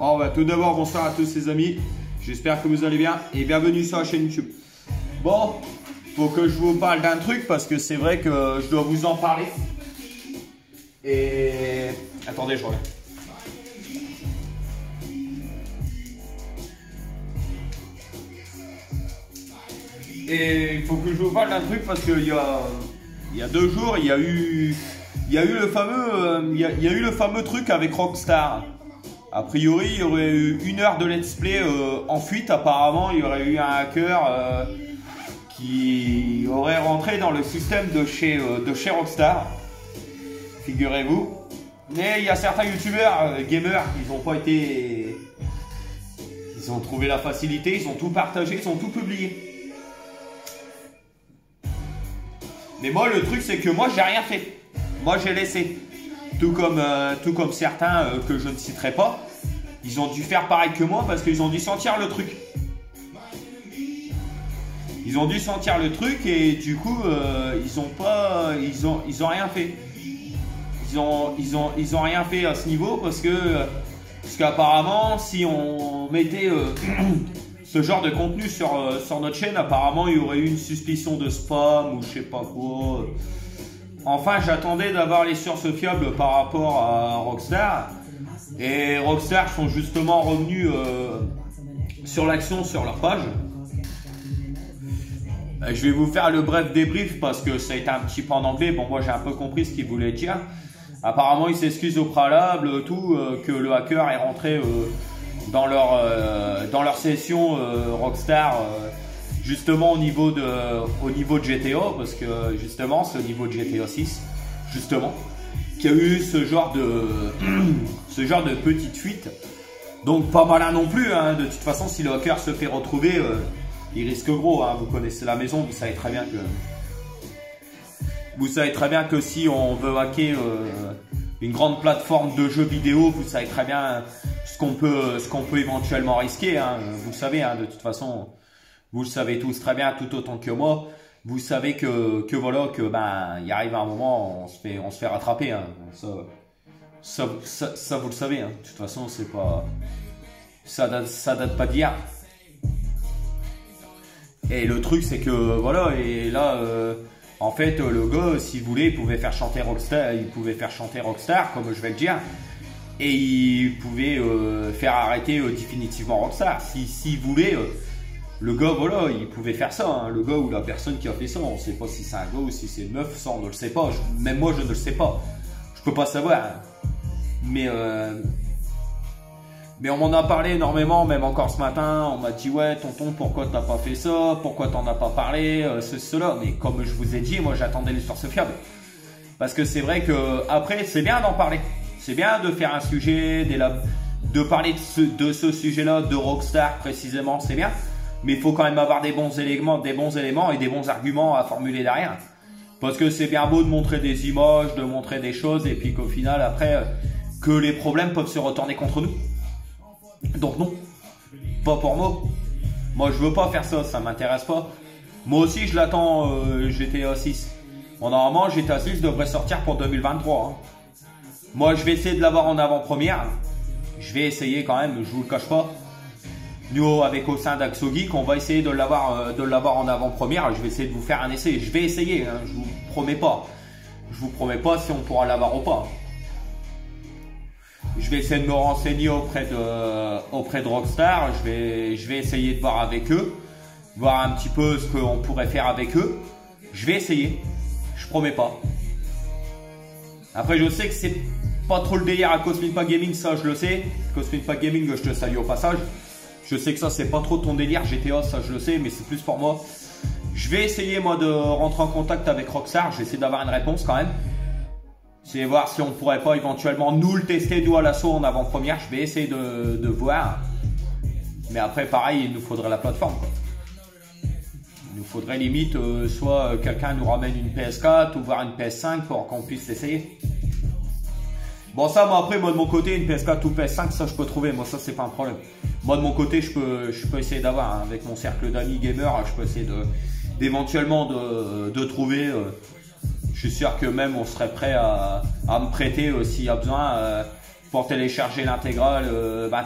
Oh, bah, tout d'abord, bonsoir à tous les amis. J'espère que vous allez bien et bienvenue sur la chaîne YouTube. Bon, faut que je vous parle d'un truc parce que c'est vrai que je dois vous en parler. Et... attendez, je reviens. Et il faut que je vous parle d'un truc parce qu'il y a 2 jours, il y a eu le fameux truc avec Rockstar. A priori, il y aurait eu 1 heure de let's play en fuite. Apparemment, il y aurait eu un hacker qui aurait rentré dans le système de chez Rockstar. Figurez-vous. Mais il y a certains youtubeurs, gamers, ils n'ont pas été... Ils ont trouvé la facilité, ils ont tout partagé, ils ont tout publié. Mais moi, le truc, c'est que moi, j'ai rien fait. Moi, j'ai laissé. Tout comme certains que je ne citerai pas. Ils ont dû faire pareil que moi parce qu'ils ont dû sentir le truc. Ils ont dû sentir le truc et du coup, ils ont rien fait. Ils ont rien fait à ce niveau parce qu'apparemment, si on mettait ce genre de contenu sur notre chaîne, apparemment, il y aurait eu une suspicion de spam ou je sais pas quoi. Enfin, j'attendais d'avoir les sources fiables par rapport à Rockstar. Et Rockstar sont justement revenus sur l'action sur leur page. Je vais vous faire le bref débrief parce que ça a été un petit peu en anglais. Bon, moi j'ai un peu compris ce qu'il voulait dire. Apparemment, ils s'excusent au préalable, que le hacker est rentré dans leur session Rockstar. Justement au niveau de GTA, parce que justement c'est au niveau de GTA 6 justement qu'il y a eu ce genre de petite fuite. Donc pas malin non plus, hein. De toute façon, si le hacker se fait retrouver, il risque gros, hein. Vous connaissez la maison, vous savez très bien que si on veut hacker une grande plateforme de jeux vidéo, vous savez très bien ce qu'on peut éventuellement risquer, hein. Vous savez, hein, de toute façon. Vous le savez tous très bien, tout autant que moi. Vous savez que il arrive un moment, on se fait rattraper, hein. Ça vous le savez, hein. De toute façon, c'est pas, ça date pas d'hier. Et le truc, c'est que voilà, et là, en fait, le gars, s'il voulait, il pouvait faire chanter Rockstar, comme je vais le dire, et il pouvait faire arrêter définitivement Rockstar, s'il voulait. Le gars, voilà, il pouvait faire ça, hein. Le gars ou la personne qui a fait ça, on ne sait pas si c'est un gars ou si c'est une meuf, ça on ne le sait pas. Même moi, je ne le sais pas. Je peux pas savoir. Hein. Mais on m'en a parlé énormément, même encore ce matin. On m'a dit, ouais, tonton, pourquoi t'as pas fait ça? Pourquoi t'en as pas parlé? Cela. Mais comme je vous ai dit, moi, j'attendais les sources fiables. Parce que c'est vrai que après, c'est bien d'en parler. C'est bien de faire un sujet, de parler de ce sujet-là, de Rockstar précisément, c'est bien. Mais il faut quand même avoir des bons éléments et des bons arguments à formuler derrière. Parce que c'est bien beau de montrer des images, de montrer des choses, et puis qu'au final, après, que les problèmes peuvent se retourner contre nous. Donc non, pas pour moi. Moi, je veux pas faire ça, ça m'intéresse pas. Moi aussi, je l'attends GTA 6. Bon, normalement, GTA 6 devrait sortir pour 2023. Hein. Moi, je vais essayer de l'avoir en avant-première. Je vais essayer quand même, je vous le cache pas. Nous, avec au sein d'Axo Geek, on va essayer de l'avoir en avant-première. Je vais essayer de vous faire un essai. Je vais essayer, hein, je vous promets pas. Je vous promets pas si on pourra l'avoir ou pas. Je vais essayer de me renseigner auprès de Rockstar. Je vais essayer de voir avec eux, voir un petit peu ce qu'on pourrait faire avec eux. Je vais essayer. Je promets pas. Après, je sais que c'est pas trop le délire à Cosmic Pack Gaming, ça je le sais. Cosmic Pack Gaming, je te salue au passage. Je sais que ça, c'est pas trop ton délire, GTA, ça je le sais, mais c'est plus pour moi. Je vais essayer, moi, de rentrer en contact avec Rockstar. Je vais essayer d'avoir une réponse quand même. C'est voir si on pourrait pas éventuellement nous le tester, nous à l'assaut en avant-première. Je vais essayer de voir. Mais après, pareil, il nous faudrait la plateforme, quoi. Il nous faudrait limite, soit quelqu'un nous ramène une PS4 ou voir une PS5 pour qu'on puisse l'essayer. Bon, ça, moi, après, moi, de mon côté, une PS4 ou PS5, ça, je peux trouver. Moi, ça, c'est pas un problème. Moi, de mon côté, je peux essayer d'avoir, hein, avec mon cercle d'amis gamers, je peux essayer d'éventuellement de trouver. Je suis sûr que même, on serait prêt à me prêter, s'il y a besoin, pour télécharger l'intégrale,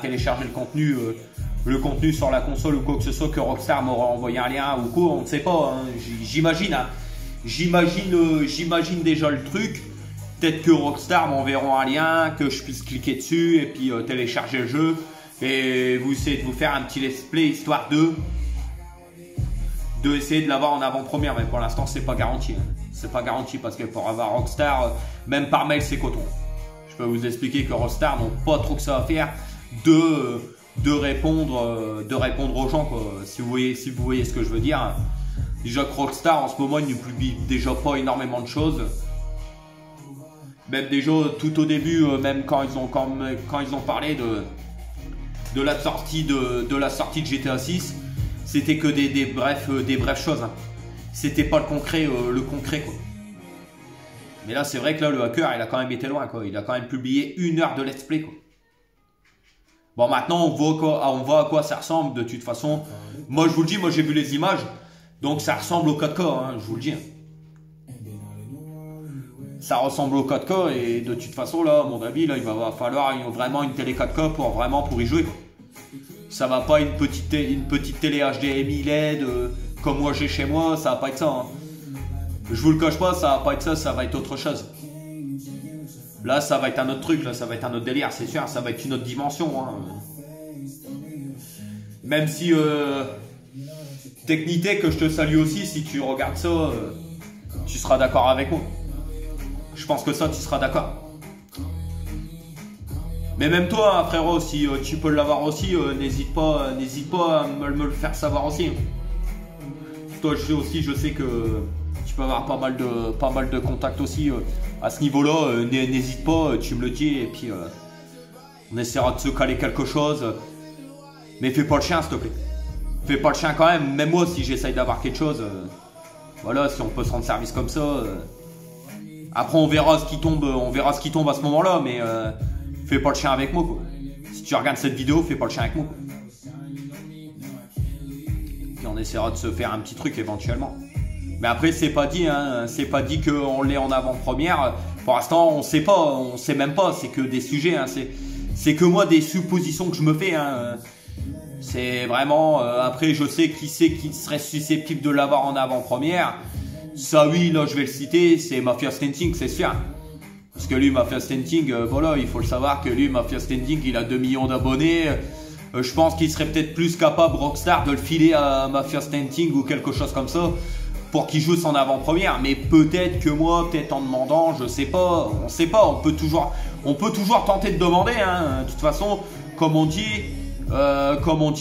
télécharger le contenu sur la console ou quoi que ce soit, que Rockstar m'aura envoyé un lien ou quoi, on ne sait pas, hein. J'imagine, hein. J'imagine déjà le truc. Peut-être que Rockstar m'enverra un lien, que je puisse cliquer dessus et puis télécharger le jeu et vous essayez de vous faire un petit let's play histoire de essayer de l'avoir en avant-première, mais pour l'instant c'est pas garanti, hein. C'est pas garanti parce que pour avoir Rockstar, même par mail c'est coton. Je peux vous expliquer que Rockstar n'ont pas trop que ça à faire de répondre aux gens, quoi. Si vous voyez ce que je veux dire. Déjà que Rockstar en ce moment ils ne publient déjà pas énormément de choses. Même déjà tout au début, même quand ils ont parlé de la sortie de GTA 6, c'était que des brèves choses, hein. C'était pas le concret quoi. Mais là c'est vrai que là le hacker il a quand même été loin, quoi. Il a quand même publié 1 heure de let's play, quoi. Bon, maintenant on voit à quoi ça ressemble de toute façon. Moi je vous le dis, moi j'ai vu les images, donc ça ressemble au 4K, hein, je vous le dis. Ça ressemble au 4K et de toute façon là, à mon avis, là il va falloir vraiment une télé 4K pour y jouer, quoi. Ça va pas une petite télé HDMI LED comme moi j'ai chez moi, ça va pas être ça, hein. Je vous le cache pas, ça va pas être ça, ça va être autre chose. Là ça va être un autre truc, là ça va être un autre délire, c'est sûr, ça va être une autre dimension, hein. Même si Technité, que je te salue aussi, si tu regardes ça, tu seras d'accord avec moi. Je pense que ça tu seras d'accord. Mais même toi, hein, frérot, si tu peux l'avoir aussi, n'hésite pas à me le faire savoir aussi. Toi je sais que tu peux avoir pas mal de contacts aussi à ce niveau-là. N'hésite pas, tu me le dis et puis on essaiera de se caler quelque chose. Mais fais pas le chien, s'il te plaît. Fais pas le chien quand même. Même moi, si j'essaye d'avoir quelque chose, voilà, si on peut se rendre service comme ça. Après, on verra ce qui tombe à ce moment-là, mais fais pas le chien avec moi, quoi. Si tu regardes cette vidéo, fais pas le chien avec moi, quoi. Puis on essaiera de se faire un petit truc éventuellement. Mais après, c'est pas dit, hein. C'est pas dit qu'on l'ait en avant-première. Pour l'instant, on sait même pas. C'est que des sujets, hein. C'est que moi des suppositions que je me fais, hein. C'est vraiment. Après, je sais qui serait susceptible de l'avoir en avant-première. Ça, oui, là, je vais le citer. C'est Mafia Standing, c'est sûr. Parce que lui, Mafia Standing, voilà, il faut le savoir que lui, Mafia Standing, il a 2 millions d'abonnés. Je pense qu'il serait peut-être plus capable, Rockstar, de le filer à Mafia Standing ou quelque chose comme ça pour qu'il joue son avant-première. Mais peut-être que moi, peut-être en demandant, je sais pas, on sait pas, on peut toujours tenter de demander, hein. De toute façon, comme on dit,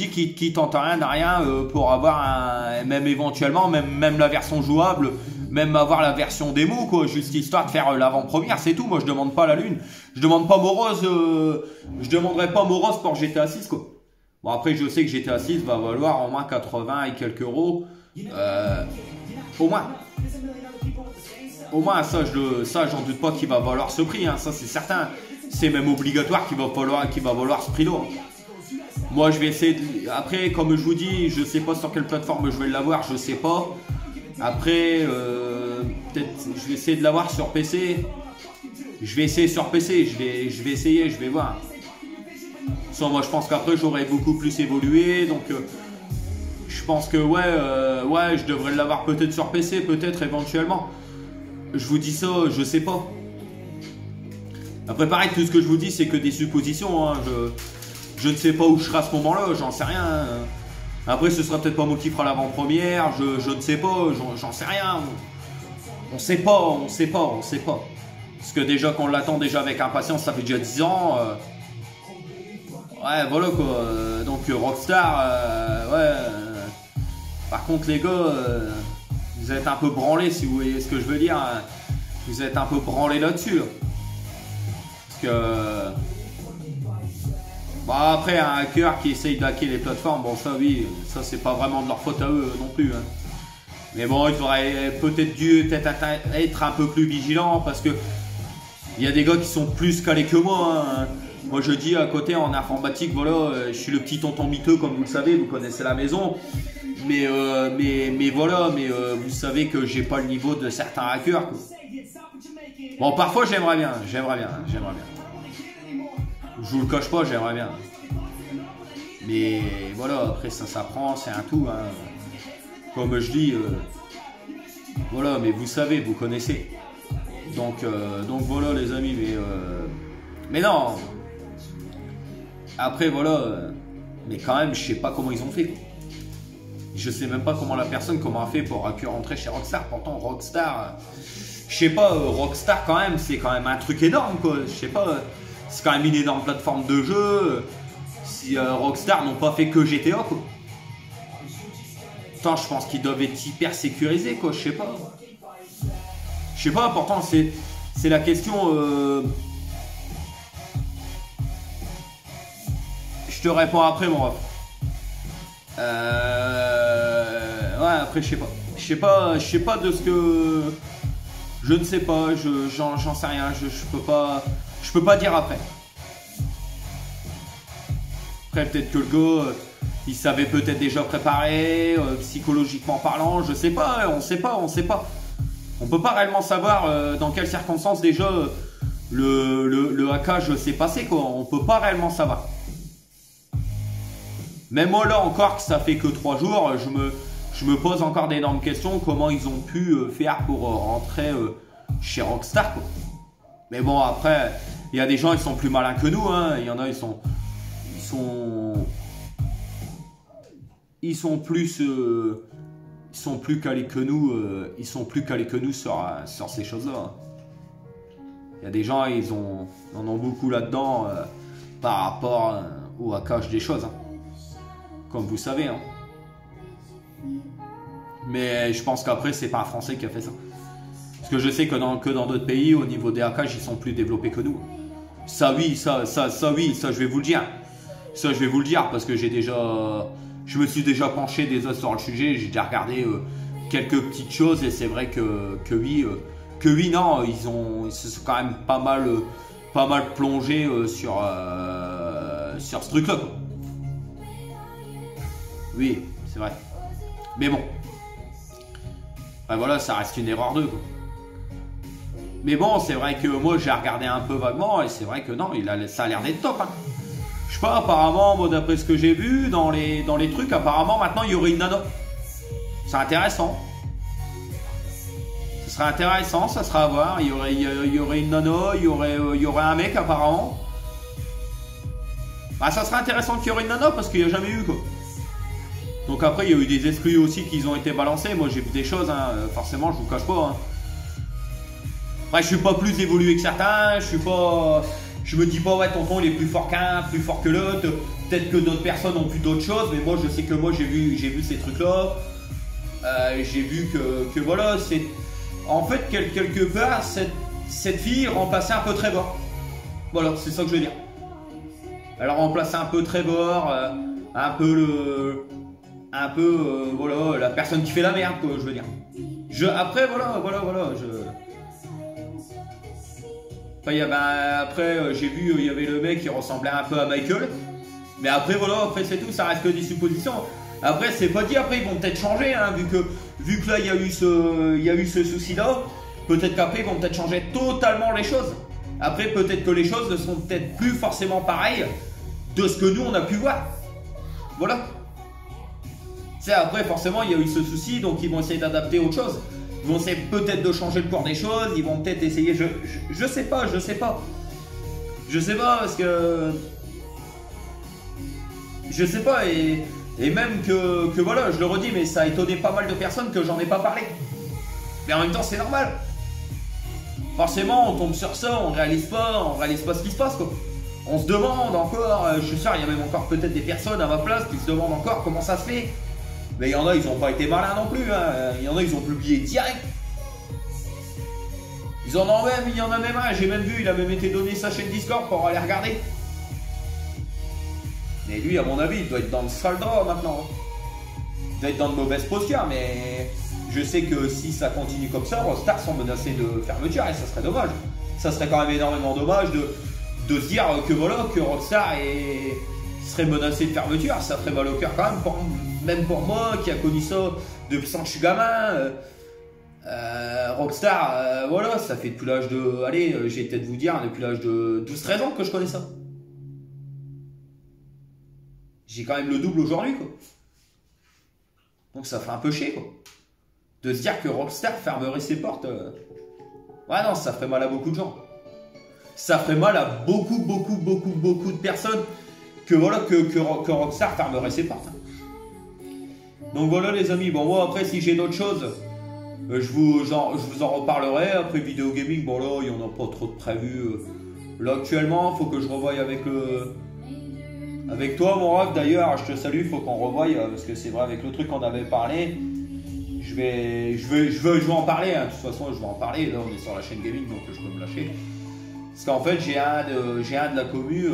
qui tente rien n'a rien, pour avoir même éventuellement, même la version jouable, même avoir la version démo, quoi, juste histoire de faire l'avant-première, c'est tout. Moi, je demande pas la lune, je demande pas Morose, je demanderai pas Morose pour GTA 6, quoi. Bon, après, je sais que GTA 6 va valoir au moins 80 et quelques euros, au moins, ça, j'en doute pas qu'il va valoir ce prix, hein. Ça, c'est certain. C'est même obligatoire qu'il va valoir ce prix-là. Moi, je vais essayer après, comme je vous dis, je sais pas sur quelle plateforme je vais l'avoir, je sais pas. Après, peut-être, je vais essayer de l'avoir sur PC. Je vais essayer sur PC, je vais essayer, je vais voir. Sans moi, je pense qu'après, j'aurai beaucoup plus évolué, donc je pense que ouais, je devrais l'avoir peut-être sur PC, peut-être éventuellement. Je vous dis ça, je sais pas. Après, pareil, tout ce que je vous dis, c'est que des suppositions, hein. Je ne sais pas où je serai à ce moment-là, j'en sais rien, hein. Après, ce sera peut-être pas moi qui fera l'avant-première, je ne sais pas, j'en sais rien. On sait pas. Parce que déjà qu'on l'attend déjà avec impatience, ça fait déjà 10 ans. Ouais, voilà, quoi. Donc Rockstar, ouais. Par contre, les gars, vous êtes un peu branlés, si vous voyez ce que je veux dire. Vous êtes un peu branlés là-dessus, là. Parce que... Bon, après, un hacker qui essaye d'hacker les plateformes, bon, ça, oui, ça, c'est pas vraiment de leur faute à eux non plus, hein. Mais bon, ils auraient peut-être dû être un peu plus vigilants parce que il y a des gars qui sont plus calés que moi, hein. Moi, je dis à côté en informatique, voilà, je suis le petit tonton miteux, comme vous le savez, vous connaissez la maison. Mais voilà, vous savez que j'ai pas le niveau de certains hackers, quoi. Bon, parfois, j'aimerais bien. Je vous le cache pas, j'aimerais bien. Mais voilà, après ça s'apprend, c'est un tout. Hein. Comme je dis, voilà, mais vous savez, vous connaissez. Donc voilà les amis, mais non. Après voilà, mais quand même, je sais pas comment ils ont fait. Je sais même pas comment la personne a fait pour pu rentrer chez Rockstar. Pourtant Rockstar, je sais pas, Rockstar quand même, c'est quand même un truc énorme quoi. Je sais pas, c'est quand même une énorme plateforme de jeu. Si Rockstar n'ont pas fait que GTA quoi. Putain, je pense qu'ils doivent être hyper sécurisés quoi, je sais pas. Je sais pas, pourtant c'est la question. Je te réponds après mon ref. Ouais, après je sais pas. Je sais pas de ce que. Je ne sais pas, j'en sais rien, je peux pas dire après. Après peut-être que le gars, il savait peut-être déjà préparer, psychologiquement parlant, je sais pas, on sait pas. On peut pas réellement savoir dans quelles circonstances déjà le hackage s'est passé quoi, on peut pas réellement savoir. Même moi là encore que ça fait que 3 jours, je me pose encore d'énormes questions, comment ils ont pu faire pour rentrer chez Rockstar quoi. Mais bon après, il y a des gens ils sont plus malins que nous, hein. Il y en a ils sont plus calés que nous, sur ces choses-là. Il y a des gens ils en ont beaucoup là-dedans par rapport au hackage des choses. Hein. Comme vous savez. Hein. Mais je pense qu'après, c'est pas un Français qui a fait ça. Parce que je sais que dans d'autres pays, au niveau des hackages, ils sont plus développés que nous. Ça oui, ça je vais vous le dire. Ça, je vais vous le dire parce que je me suis déjà penché des os sur le sujet. J'ai déjà regardé quelques petites choses et c'est vrai que oui, non, ils se sont quand même pas mal plongés sur ce truc-là. Oui, c'est vrai. Mais bon. Ben voilà, ça reste une erreur d'eux. Mais bon, c'est vrai que moi j'ai regardé un peu vaguement et c'est vrai que non, ça a l'air d'être top. Hein. Je sais pas, apparemment, moi d'après ce que j'ai vu dans les trucs, apparemment maintenant il y aurait une nano. C'est intéressant. Ce serait intéressant, ça sera à voir. Il y aurait une nano, il y aurait un mec apparemment. Bah ça serait intéressant qu'il y aurait une nano parce qu'il n'y a jamais eu quoi. Donc après il y a eu des exclus aussi qui ont été balancés. Moi j'ai vu des choses, hein. Forcément je vous cache pas. Hein. Après je suis pas plus évolué que certains, je me dis pas ouais tonton il est plus fort qu'un, plus fort que l'autre. Peut-être que d'autres personnes ont vu d'autres choses, mais moi je sais que moi j'ai vu ces trucs là. J'ai vu que voilà, c'est en fait quelque part cette fille remplaçait un peu Trevor. Voilà, c'est ça que je veux dire. Elle remplaçait un peu Trevor, voilà, la personne qui fait la merde quoi, je veux dire. Après voilà. Après j'ai vu il y avait le mec qui ressemblait un peu à Michael. Mais après voilà, après c'est tout, ça reste que des suppositions. Après c'est pas dit, après ils vont peut-être changer, hein, vu que là il y a eu ce souci là. Peut-être qu'après ils vont peut-être changer totalement les choses. Après peut-être que les choses ne seront peut-être plus forcément pareilles de ce que nous on a pu voir. Voilà. C'est après forcément il y a eu ce souci, donc ils vont essayer d'adapter autre chose. Ils vont essayer peut-être de changer le cours des choses, ils vont peut-être essayer, je sais pas parce que je sais pas et même que voilà, je le redis, mais ça a étonné pas mal de personnes que j'en ai pas parlé. Mais en même temps c'est normal. Forcément on tombe sur ça, on réalise pas ce qui se passe quoi. On se demande encore, je suis sûr il y a même encore peut-être des personnes à ma place qui se demandent encore comment ça se fait. Mais il y en a, ils n'ont pas été malins non plus. Hein. Il y en a, ils ont publié direct. Il y en a même un, j'ai même vu, il a même été donné sa chaîne Discord pour aller regarder. Mais lui, à mon avis, il doit être dans le sale drap maintenant. Il doit être dans de mauvaises postures, mais je sais que si ça continue comme ça, Rockstar sont menacés de fermeture et ça serait dommage. Ça serait quand même énormément dommage de se dire que voilà, que Rockstar serait menacé de fermeture. Ça ferait mal au cœur quand même pour moi qui a connu ça depuis quand je suis gamin. Rockstar, voilà, ça fait depuis l'âge de, allez, j'ai peut-être vous dire, depuis l'âge de 12-13 ans que je connais ça. j'ai quand même le double aujourd'hui, quoi. Donc ça fait un peu chier, quoi. De se dire que Rockstar fermerait ses portes. Ouais, non, ça ferait mal à beaucoup de gens. Ça ferait mal à beaucoup de personnes que voilà que Rockstar fermerait ses portes. Donc voilà les amis, bon moi après si j'ai d'autres choses, je vous en reparlerai. Après vidéo gaming, bon là il n'y en a pas trop de prévu. Là actuellement, il faut que je revoie avec toi mon ref d'ailleurs, je te salue, il faut qu'on revoie parce que c'est vrai avec le truc qu'on avait parlé. Je vais en parler, hein. De toute façon je vais en parler, là on est sur la chaîne gaming donc je peux me lâcher. Parce qu'en fait j'ai un de la commu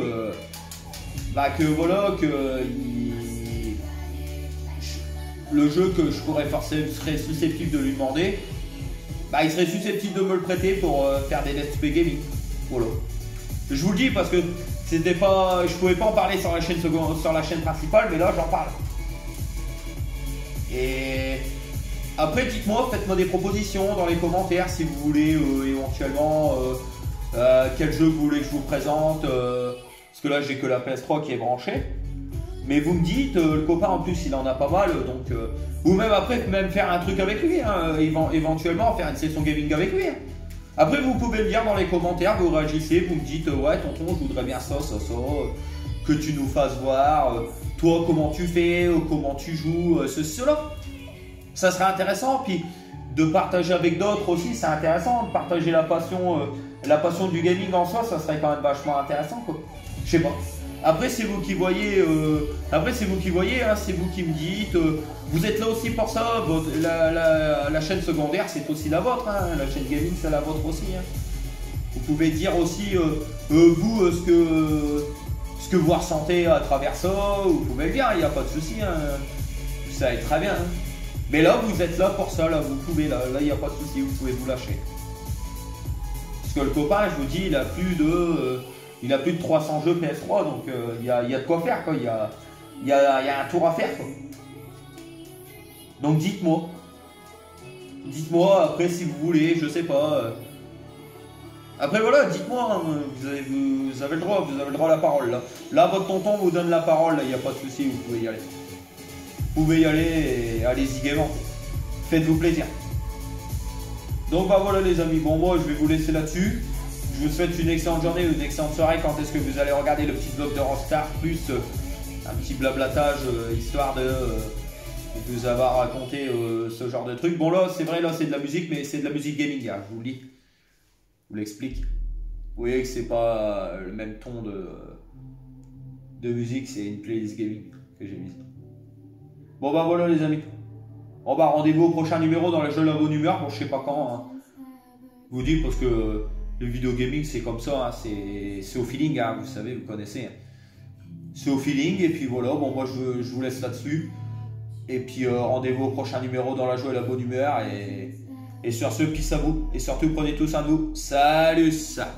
que voilà le jeu que je pourrais forcément serait susceptible de lui demander, il serait susceptible de me le prêter pour faire des let's play gaming. Voilà. Je vous le dis parce que c'était pas, je pouvais pas en parler sur la chaîne principale, mais là j'en parle. Et après dites-moi, faites-moi des propositions dans les commentaires si vous voulez éventuellement quel jeu vous voulez que je vous présente. Parce que là j'ai que la PS3 qui est branchée. Mais vous me dites, le copain en plus il en a pas mal, donc ou même après même faire un truc avec lui, hein, éventuellement faire une session gaming avec lui. Hein. Après vous pouvez me dire dans les commentaires, vous réagissez, vous me dites ouais tonton je voudrais bien ça, que tu nous fasses voir, toi comment tu fais, comment tu joues, cela. Ça serait intéressant, puis de partager avec d'autres aussi, c'est intéressant, de partager la passion du gaming en soi, ça serait quand même vachement intéressant quoi. Je sais pas. Après c'est vous qui voyez, hein, c'est vous qui me dites, vous êtes là aussi pour ça, la chaîne secondaire c'est aussi la vôtre, hein, la chaîne gaming c'est la vôtre aussi. Hein. Vous pouvez dire aussi vous ce que vous ressentez à travers ça, vous pouvez le dire, il n'y a pas de souci, hein. Ça va être très bien. Hein. Mais là vous êtes là pour ça, là vous pouvez, là il n'y a pas de souci, vous pouvez vous lâcher. Parce que le copain, je vous dis, il a plus de 300 jeux PS3, donc il y a de quoi faire, quoi. Il y a un tour à faire, quoi. Donc dites-moi. Dites-moi après si vous voulez, je sais pas. Après voilà, dites-moi, hein, vous avez le droit à la parole là. Là votre tonton vous donne la parole, il n'y a pas de souci, vous pouvez y aller. Vous pouvez y aller et allez-y gaiement. Faites-vous plaisir. Donc voilà les amis, bon moi je vais vous laisser là-dessus. Je vous souhaite une excellente journée, une excellente soirée quand est-ce que vous allez regarder le petit vlog de Rockstar, plus un petit blablatage, histoire de vous avoir raconté ce genre de truc. Bon là, c'est vrai, là c'est de la musique, mais c'est de la musique gaming, hein, je vous le dis. Je vous l'explique. Vous voyez que c'est pas le même ton de musique, c'est une playlist gaming que j'ai mise. Bon voilà les amis. Bon rendez-vous au prochain numéro dans le jeu de la bonne humeur, bon je sais pas quand. Hein. Je vous dis parce que le vidéo gaming c'est comme ça, hein, c'est au feeling, hein, vous savez, vous connaissez. Hein. C'est au feeling et puis voilà, bon moi je vous laisse là-dessus. Et puis rendez-vous au prochain numéro dans la joie et la bonne humeur. Et sur ce, peace à vous. Et surtout prenez tous soin de vous. Salut ça.